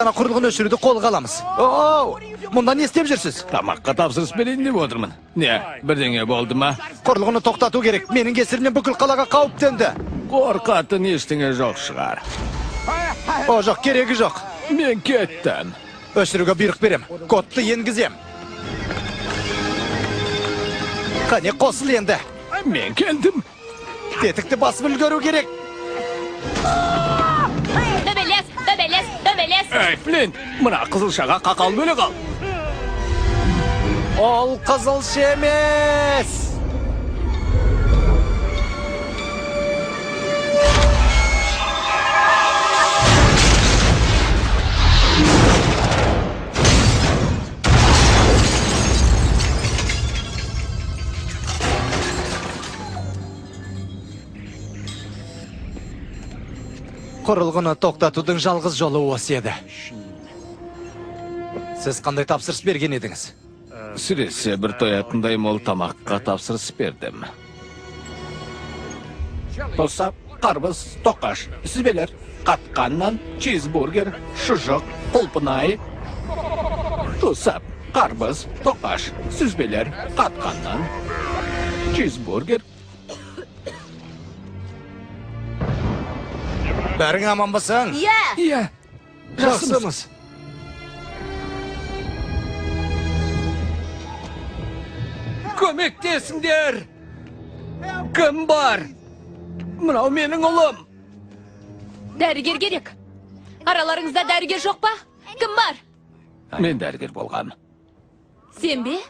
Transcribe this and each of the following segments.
Ана құрылғын өшіруді қолға аламыз. Оу, мұнда не істеп жүрсіз? Тамаққа тапсырыс берейін деп отырмын. Не, бірдеңе болды ма? Құрылғыны тоқтату керек. Менің кесірімнен бүкіл қалаға қауіптенді. Қорқатын ештеңе жоқ шығар. О, жоқ, керегі жоқ. Мен кеттім. Өшіруге бұйрық берем. Кодты енгізем. Қане қосыл енді. Мен келдім. Тетікті басып үлгеру керек. Дөбелес. Эй, Флинт, мына қызылшаға қақал бөле қал. Ол қызылша емес. Құрылғыны тоқтатудың жалғыз жолы осы еді. Сіз қандай тапсырыс берген едіңіз? Сіресе бір тоятындай мол тамаққа тапсырыс бердім. Тосап, қарбыз, тоқаш, сүзбелер, қатқаннан, чизбургер, шұжық, құлпынай. Тосап, қарбыз, тоқаш, сүзбелер, қатқаннан, чизбургер. Бәрің аман басың? Иә, Жақсымыз. Көмектесіңдер! Кім бар? Мынау менің ұлым. Дәрігер керек. Араларыңызда дәрігер жоқ па? Кім бар? Мен дәрігер болғам. Сен бе?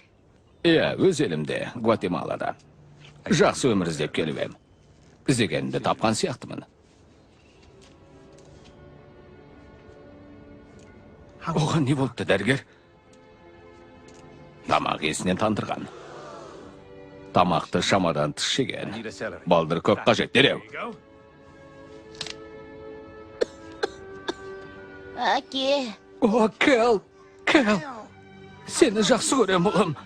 Иә, өз елімде, Гватемалада. Жақсы өмір іздеп келіп ем. Іздегенімді тапқан сияқтымын. Оған не болыпты, дәрігер? Тамақ есінен тандырған. Тамақты шамадан тыс жеген. Балдыр көп қажет, дереу. Әке. О, Кэл. Сені жақсы көрем, ұлым.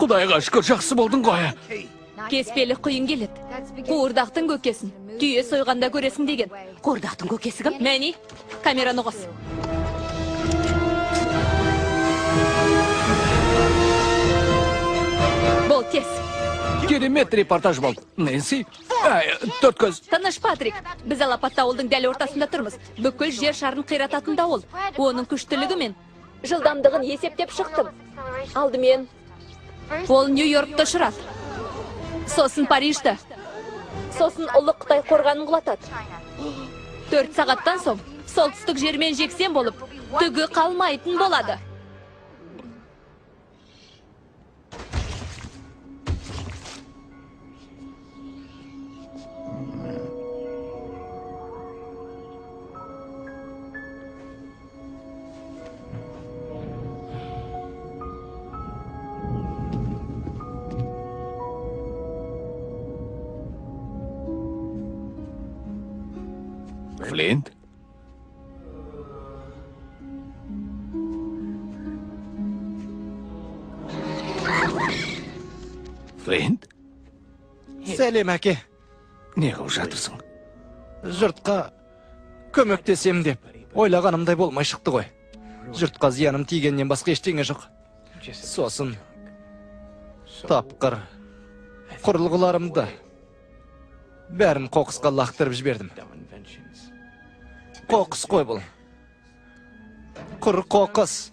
Құдайға шүкір жақсы болдың ғой. Кеспелі құйын келеді. Қуырдақтың көкесін. Түйе сойғанда көресің деген. Қуырдақтың көкесі кім? Мәне, камераны қос. Бол, тез. Керемет репортаж болды. Нэнси, төрт көз. Тыныш, Патрик. Біз алапатты ауылдың дәл ортасында тұрмыз. Бүкіл жер шарын қирататын дауыл. Оның күштілігі мен жылдамдығын есептеп шықтым. Алдымен ол Нью-Йоркты ұшырады. Сосын Парижді. Сосын ұлы Қытай қорғанын құлатады. 4 сағаттан соң солтүстік жермен жексен болып, түгі қалмайтын болады. Флинт? Флинт? Сәлем, әке. Не қылып жатырсың? Жұртқа көмектесем деп ойлағанымдай болмай шықты ғой. Жұртқа зияным тигеннен басқа ештеңе жоқ. Сосын тапқыр құрылғыларымды бәрін қоқысқа лақтырып жібердім. Қоқыс қой бұл. Құр қоқыс.